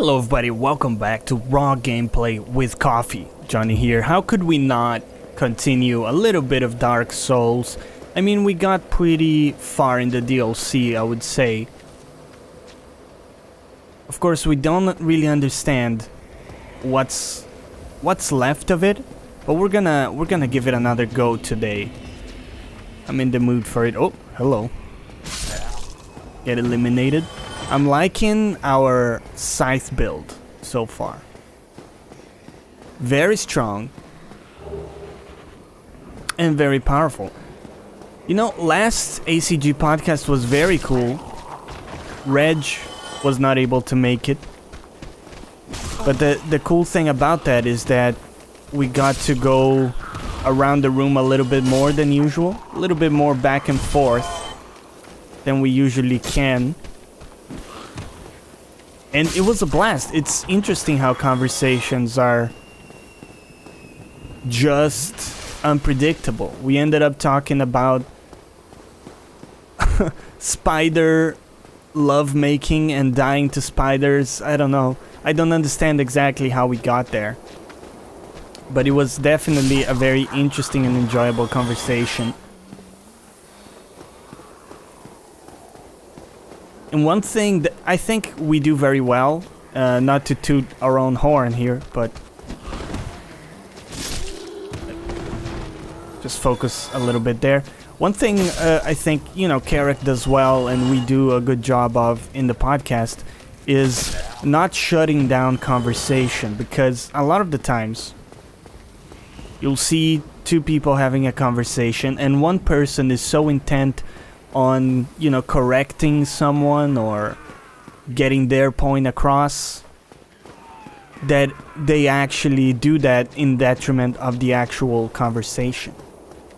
Hello everybody, welcome back to Raw Gameplay with Coffee. Johnny here. How could we not continue a little bit of Dark Souls? I mean, we got pretty far in the DLC, I would say. Of course, we don't really understand what's left of it, but we're gonna give it another go today. I'm in the mood for it. Oh, hello. Get eliminated. I'm liking our scythe build so far. Very strong. And very powerful. You know, last ACG podcast was very cool. Reg was not able to make it. But the cool thing about that is that we got to go around the room a little bit more than usual. A little bit more back and forth than we usually can. And it was a blast. It's interesting how conversations are just unpredictable. We ended up talking about spider lovemaking and dying to spiders. I don't know. I don't understand exactly how we got there. But it was definitely a very interesting and enjoyable conversation. And one thing that I think we do very well, not to toot our own horn here, but just focus a little bit there. One thing I think, you know, Carrick does well and we do a good job of in the podcast is not shutting down conversation, because a lot of the times you'll see two people having a conversation and one person is so intent on, you know, correcting someone or getting their point across that they actually do that in detriment of the actual conversation,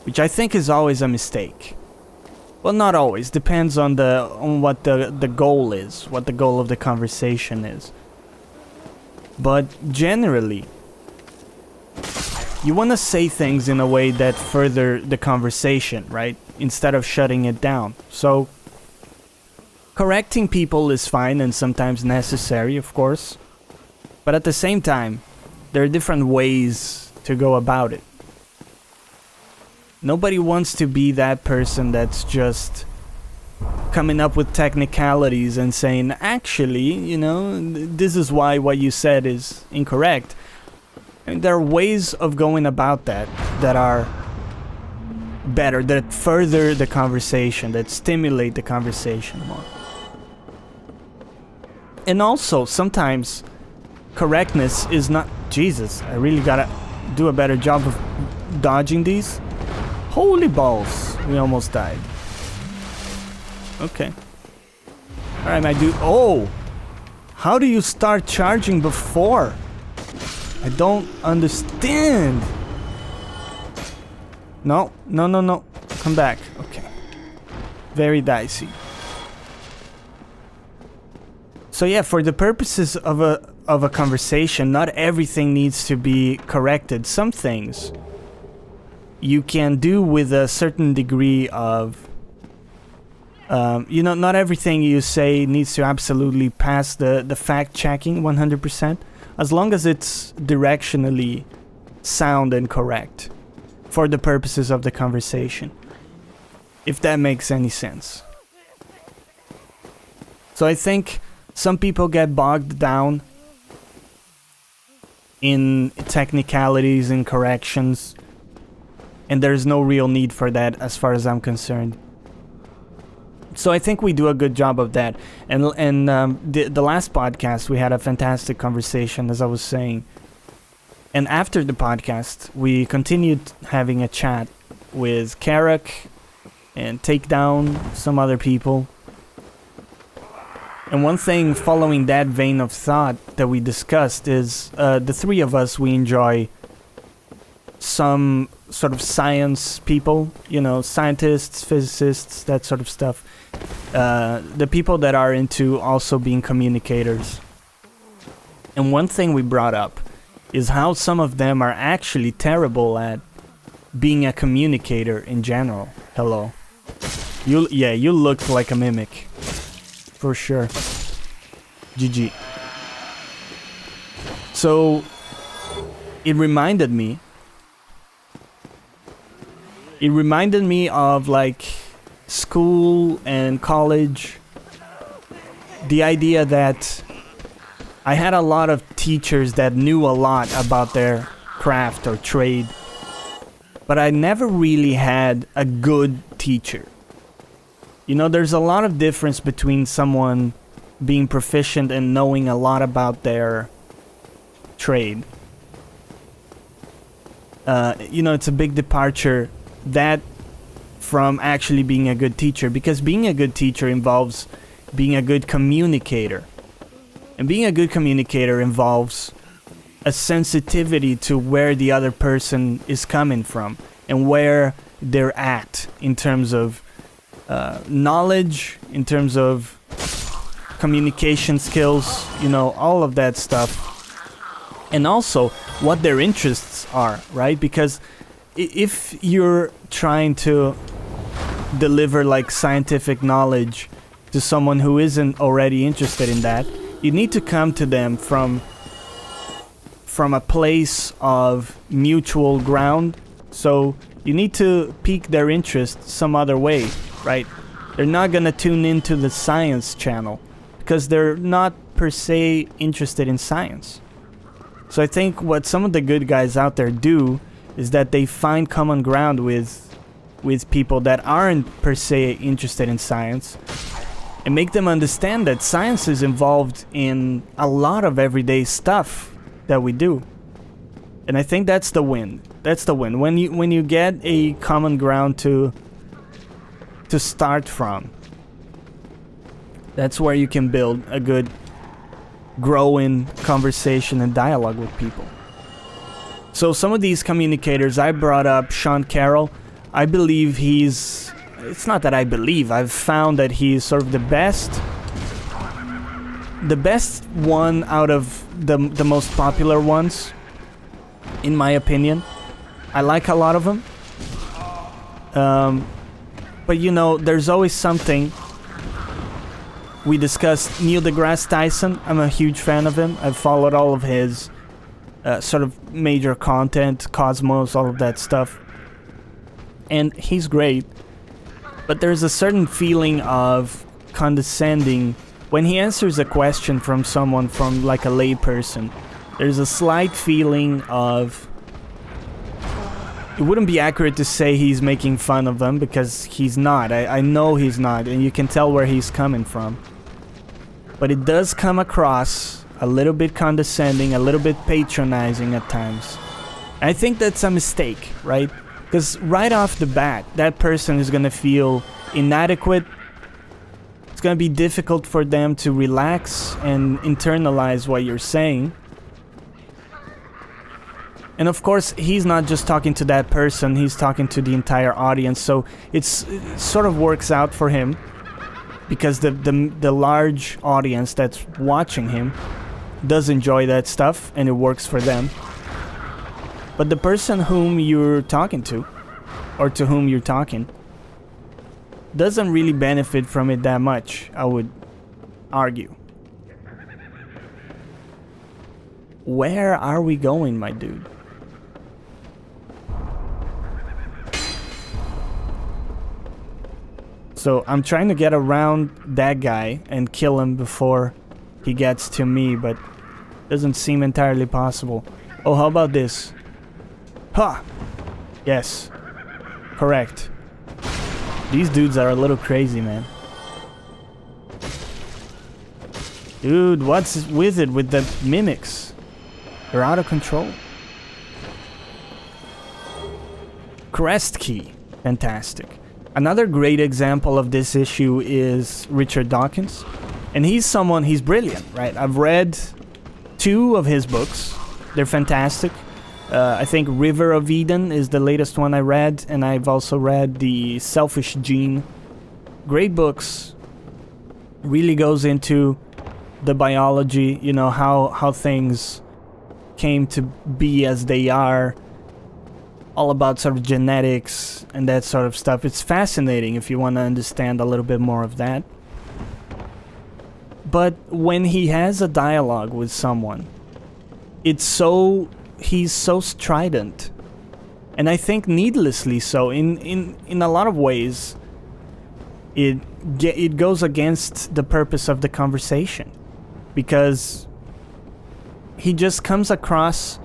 which I think is always a mistake. Well, not always. Depends on what the goal is, what the goal of the conversation is. But generally, you want to say things in a way that further the conversation, right? Instead of shutting it down. So, correcting people is fine and sometimes necessary, of course. But at the same time, there are different ways to go about it. Nobody wants to be that person that's just coming up with technicalities and saying, actually, you know, this is why what you said is incorrect. And there are ways of going about that are better, that further the conversation, that stimulate the conversation more. And also, sometimes correctness is not... Jesus, I really gotta do a better job of dodging these. Holy balls, we almost died. Okay. Alright, my dude. Oh! How do you start charging before? I don't understand. No. Come back. Okay. Very dicey. So yeah, for the purposes of a conversation, not everything needs to be corrected. Some things you can do with a certain degree of... you know, not everything you say needs to absolutely pass the fact-checking 100%. As long as it's directionally sound and correct for the purposes of the conversation. If that makes any sense. So I think some people get bogged down in technicalities and corrections, and there's no real need for that as far as I'm concerned. So I think we do a good job of that. And the last podcast, we had a fantastic conversation, as I was saying. And after the podcast, we continued having a chat with Carrick and Takedown, some other people. And one thing following that vein of thought that we discussed is the three of us, we enjoy some sort of science people, you know, scientists, physicists, that sort of stuff. The people that are into also being communicators. And one thing we brought up is how some of them are actually terrible at being a communicator in general. Hello. You looked like a mimic. For sure. GG. So it reminded me of like school and college. The idea that I had a lot of teachers that knew a lot about their craft or trade, but I never really had a good teacher. You know, there's a lot of difference between someone being proficient and knowing a lot about their trade. You know, it's a big departure that from actually being a good teacher, because being a good teacher involves being a good communicator. And being a good communicator involves a sensitivity to where the other person is coming from and where they're at in terms of knowledge, in terms of communication skills, you know, all of that stuff. And also what their interests are, right? Because if you're trying to deliver like scientific knowledge to someone who isn't already interested in that, you need to come to them from a place of mutual ground. So you need to pique their interest some other way, right? They're not gonna tune into the science channel because they're not per se interested in science. So I think what some of the good guys out there do is that they find common ground with people that aren't per se interested in science, and make them understand that science is involved in a lot of everyday stuff that we do. And I think that's the win. That's the win. When you get a common ground to start from, that's where you can build a good growing conversation and dialogue with people. So some of these communicators, I brought up Sean Carroll. I believe it's not that I believe, I've found that he's sort of the best one out of the most popular ones, in my opinion. I like a lot of them. But you know, there's always something. We discussed Neil deGrasse Tyson. I'm a huge fan of him. I've followed all of his sort of major content, Cosmos, all of that stuff. And he's great. But there's a certain feeling of condescending when he answers a question from someone, from like a lay person. There's a slight feeling of, it wouldn't be accurate to say he's making fun of them, because he's not. I know he's not, and you can tell where he's coming from. But it does come across a little bit condescending, a little bit patronizing at times. And I think that's a mistake, right? Because right off the bat, that person is going to feel inadequate. It's going to be difficult for them to relax and internalize what you're saying. And of course, he's not just talking to that person, he's talking to the entire audience. So it sort of works out for him, because the large audience that's watching him does enjoy that stuff, and it works for them. But the person whom you're talking to, or to whom you're talking, doesn't really benefit from it that much, I would argue. Where are we going, my dude? So I'm trying to get around that guy and kill him before he gets to me, but doesn't seem entirely possible. Oh, how about this? Ha! Yes. Correct. These dudes are a little crazy, man. Dude, what's with it with the mimics? They're out of control. Crest key. Fantastic. Another great example of this issue is Richard Dawkins. And he's brilliant, right? I've read 2 of his books. They're fantastic. I think River of Eden is the latest one I read, and I've also read The Selfish Gene. Great books. Really goes into the biology, you know, how things came to be as they are. All about sort of genetics and that sort of stuff. It's fascinating if you want to understand a little bit more of that. But when he has a dialogue with someone, he's so strident. And I think needlessly so. In a lot of ways, it goes against the purpose of the conversation. Because he just comes across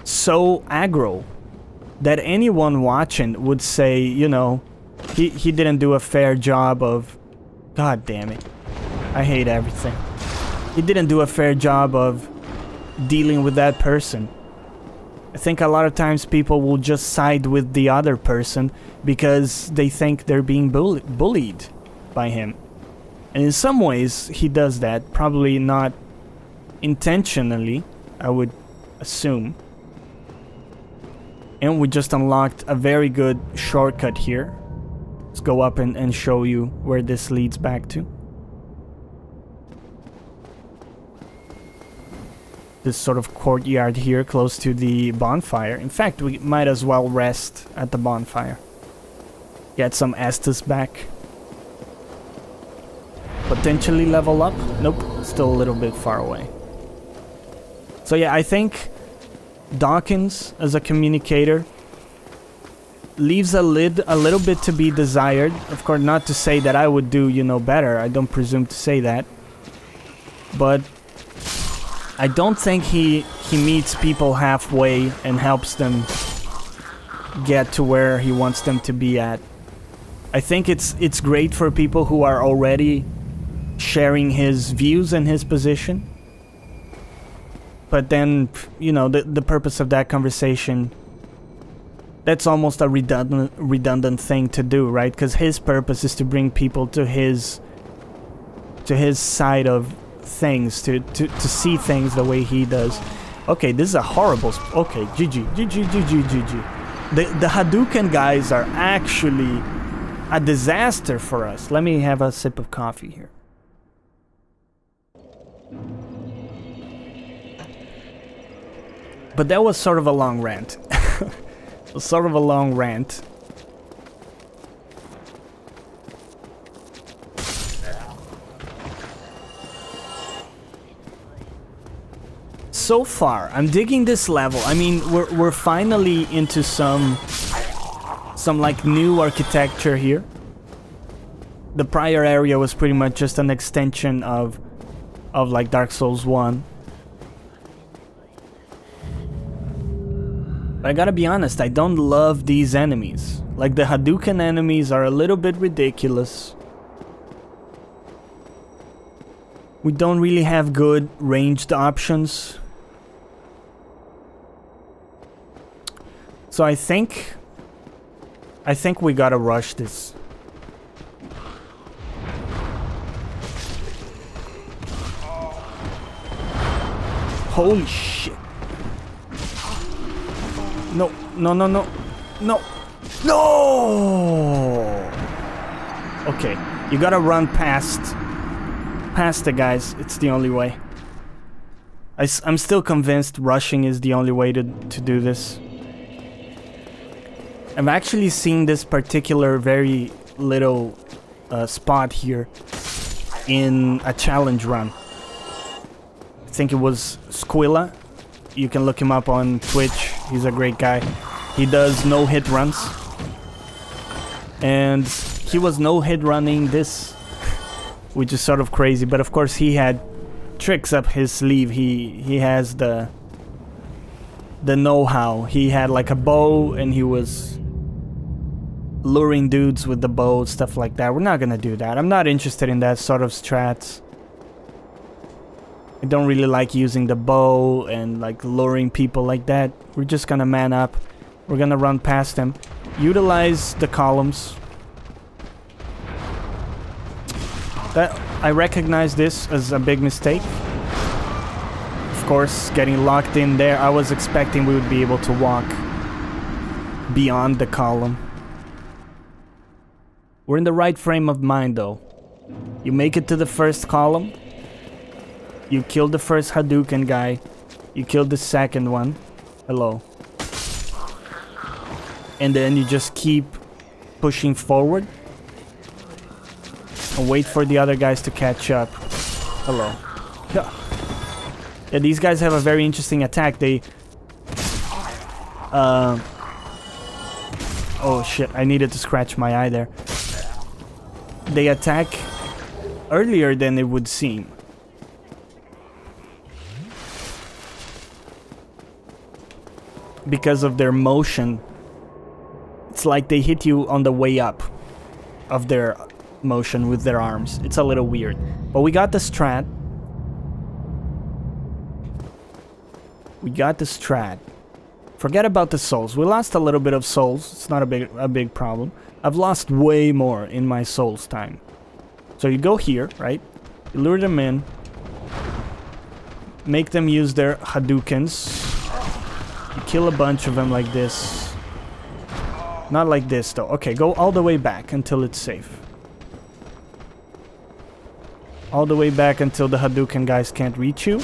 so aggro that anyone watching would say, you know, he didn't do a fair job of... God damn it. I hate everything. He didn't do a fair job of dealing with that person. I think a lot of times people will just side with the other person because they think they're being bullied by him. And in some ways, he does that. Probably not intentionally, I would assume. And we just unlocked a very good shortcut here. Let's go up and show you where this leads back to. This sort of courtyard here close to the bonfire. In fact, we might as well rest at the bonfire. Get some Estus back. Potentially level up. Nope, still a little bit far away. So yeah, I think Dawkins as a communicator leaves a little bit to be desired. Of course, not to say that I would do, you know, better. I don't presume to say that. But I don't think he meets people halfway and helps them get to where he wants them to be at. I think it's great for people who are already sharing his views and his position. But then, you know, the purpose of that conversation, that's almost a redundant thing to do, right? Because his purpose is to bring people to his side of things, to see things the way he does. Okay, this is a horrible... Okay, GG. The Hadouken guys are actually a disaster for us. Let me have a sip of coffee here. But that was sort of a long rant. Sort of a long rant. So far, I'm digging this level. I mean, we're finally into some like new architecture here. The prior area was pretty much just an extension of like Dark Souls 1. But I gotta be honest, I don't love these enemies. Like, the Hadouken enemies are a little bit ridiculous. We don't really have good ranged options. So I think we gotta rush this. Holy shit. No. Okay, you gotta run past the guys. It's the only way. I'm still convinced rushing is the only way to do this. I've actually seen this particular very little spot here in a challenge run. I think it was Squilla. You can look him up on Twitch. He's a great guy. He does no-hit runs. And he was no-hit running this, which is sort of crazy. But of course he had tricks up his sleeve. He has the know-how. He had like a bow and he was luring dudes with the bow, stuff like that. We're not gonna do that. I'm not interested in that sort of strats. I don't really like using the bow and like luring people like that. We're just gonna man up. We're gonna run past them. Utilize the columns. I recognize this as a big mistake. Of course, getting locked in there, I was expecting we would be able to walk beyond the column. We're in the right frame of mind though. You make it to the first column. You killed the first Hadouken guy. You killed the second one. Hello. And then you just keep pushing forward. And wait for the other guys to catch up. Hello. Yeah. Yeah, these guys have a very interesting attack. They... oh shit, I needed to scratch my eye there. They attack earlier than it would seem. Because of their motion. It's like they hit you on the way up of their motion with their arms. It's a little weird. But we got the strat. We got the strat. Forget about the souls. We lost a little bit of souls. It's not a big problem. I've lost way more in my souls time. So you go here, right? You lure them in. Make them use their Hadoukens. You kill a bunch of them like this. Not like this though. Okay, go all the way back until it's safe. All the way back until the Hadouken guys can't reach you.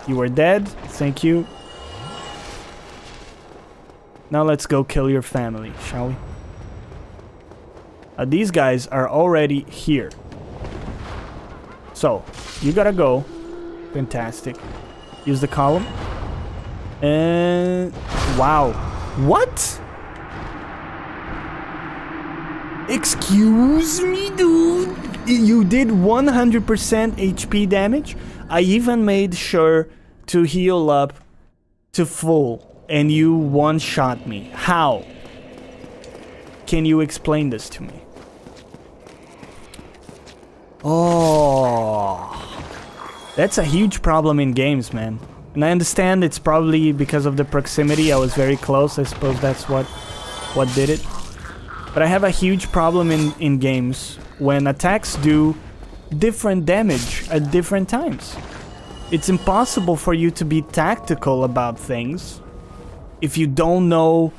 You are dead. Thank you. Now let's go kill your family, shall we? These guys are already here. So, you gotta go. Fantastic. Use the column. And... wow. What? Excuse me, dude. You did 100% HP damage. I even made sure to heal up to full. And you one-shot me. How? Can you explain this to me? Oh. That's a huge problem in games, man. And I understand it's probably because of the proximity. I was very close. I suppose that's what did it. But I have a huge problem in games when attacks do different damage at different times. It's impossible for you to be tactical about things if you don't know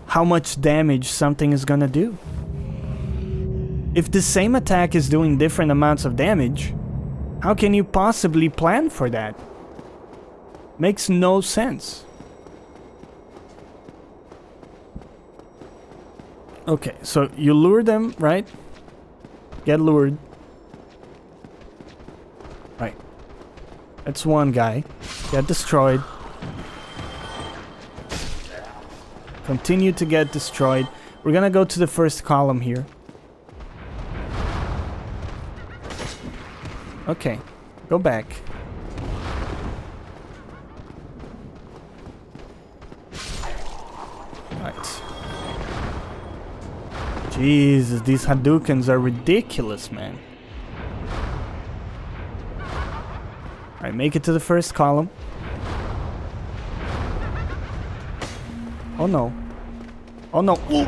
how much damage something is gonna do. If the same attack is doing different amounts of damage, how can you possibly plan for that? Makes no sense. Okay, so you lure them, right? Get lured. Right. That's one guy. Get destroyed. Continue to get destroyed. We're gonna go to the first column here. Okay, go back. Right. Jesus, these Hadoukens are ridiculous, man. Alright, make it to the first column. Oh no. Oh no. Ooh.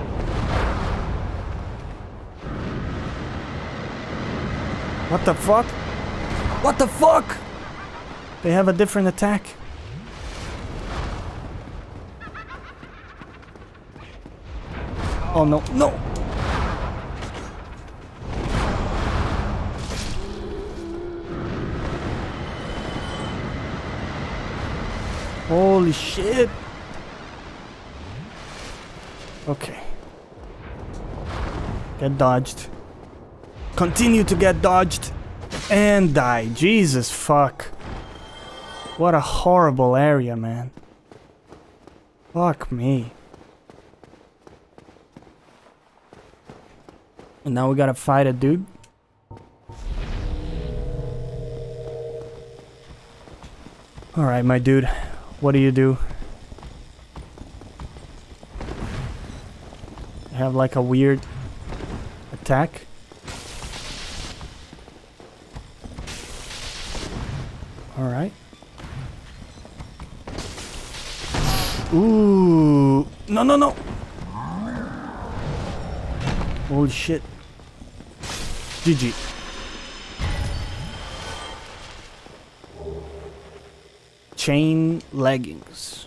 What the fuck? What the fuck? They have a different attack. Oh no. No! Holy shit! Okay. Get dodged. Continue to get dodged. And die. Jesus fuck. What a horrible area, man. Fuck me. And now we gotta fight a dude. Alright, my dude. What do you do? You have like a weird attack. Alright. Ooh. No, no, no. Holy shit. GG. Chain leggings.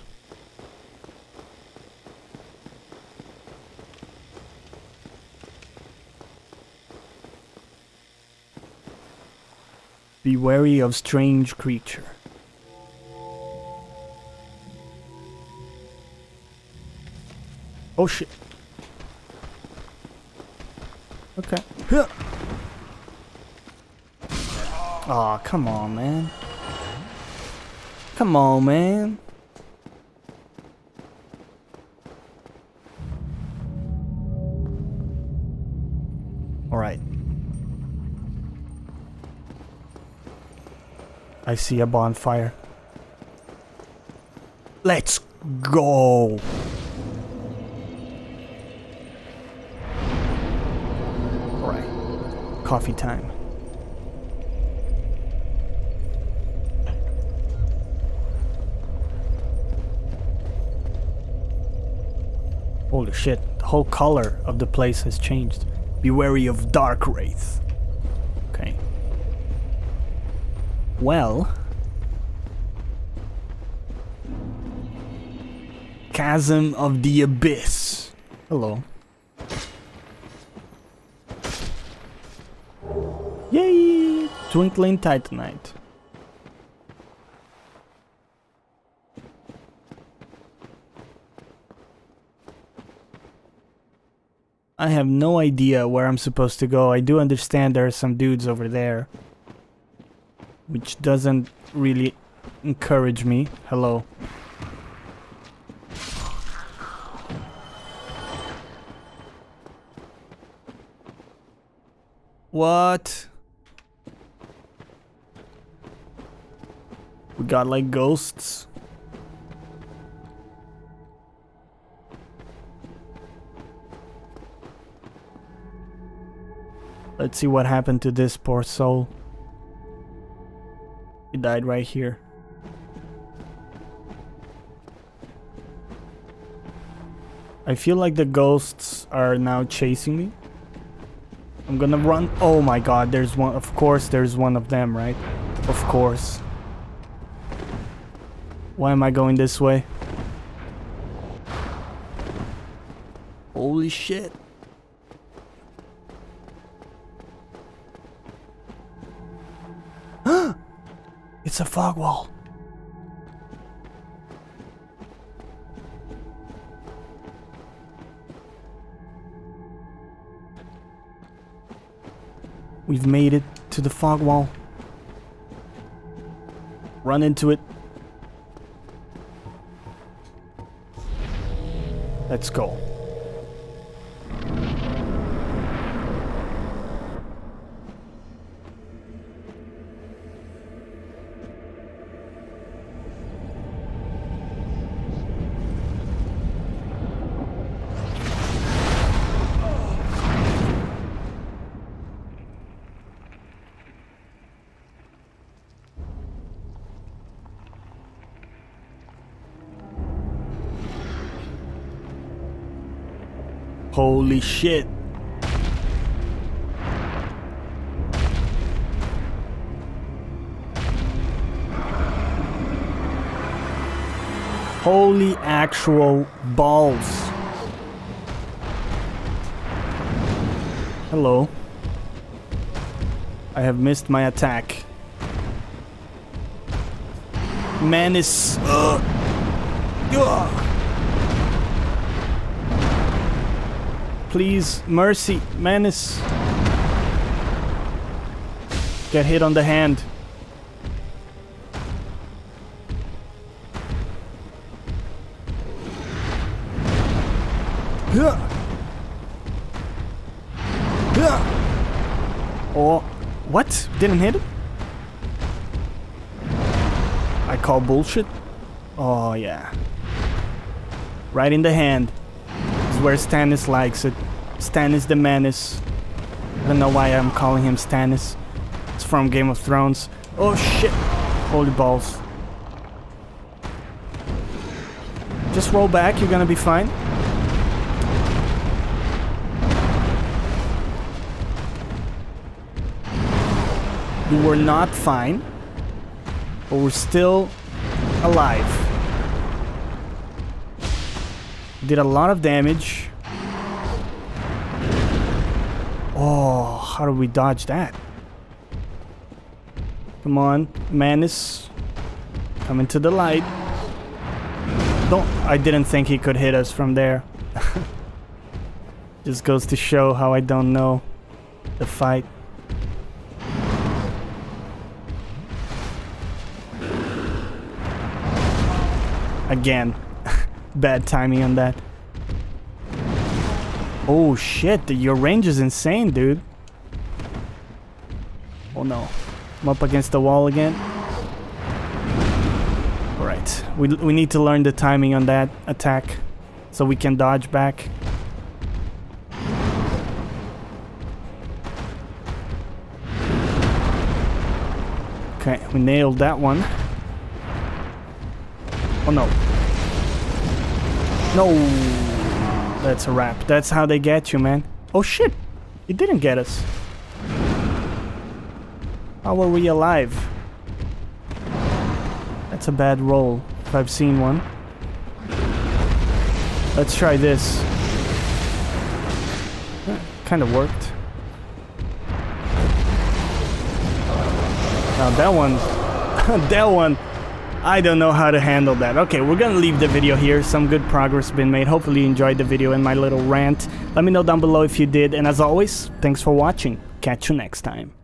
Be wary of strange creature. Oh shit. Okay. Aw, come on, man. Come on, man. All right. I see a bonfire. Let's go. All right. Coffee time. Holy shit, the whole color of the place has changed. Be wary of dark wraith. Okay. Well. Chasm of the Abyss. Hello. Yay! Twinkling Titanite. I have no idea where I'm supposed to go. I do understand there are some dudes over there, which doesn't really encourage me. Hello. What? We got like ghosts. Let's see what happened to this poor soul. He died right here. I feel like the ghosts are now chasing me. I'm gonna run. Oh my god, there's one. Of course, there's one of them, right? Of course. Why am I going this way? Holy shit. It's a fog wall. We've made it to the fog wall. Run into it. Let's go. Holy shit. Holy actual balls. Hello. I have missed my attack. Menace. Please, mercy, Menace. Get hit on the hand. Oh, what? Didn't hit him? I call bullshit. Oh yeah. Right in the hand. Is where Stannis likes it. Stannis the Menace. I don't know why I'm calling him Stannis. It's from Game of Thrones. Oh shit. Holy balls. Just roll back, you're gonna be fine. You were not fine, but we're still alive. Did a lot of damage. Oh, how do we dodge that? Come on, Menace. Come into the light. I didn't think he could hit us from there. Just goes to show how I don't know the fight. Again. Bad timing on that. Oh shit, your range is insane, dude. Oh no. I'm up against the wall again. Alright, we need to learn the timing on that attack so we can dodge back. Okay, we nailed that one. Oh no. No! That's a wrap. That's how they get you, man. Oh shit! It didn't get us. How were we alive? That's a bad roll, if I've seen one. Let's try this. Kind of worked. Now that one... that one... I don't know how to handle that. Okay, we're gonna leave the video here. Some good progress been made. Hopefully you enjoyed the video and my little rant. Let me know down below if you did. And as always, thanks for watching. Catch you next time.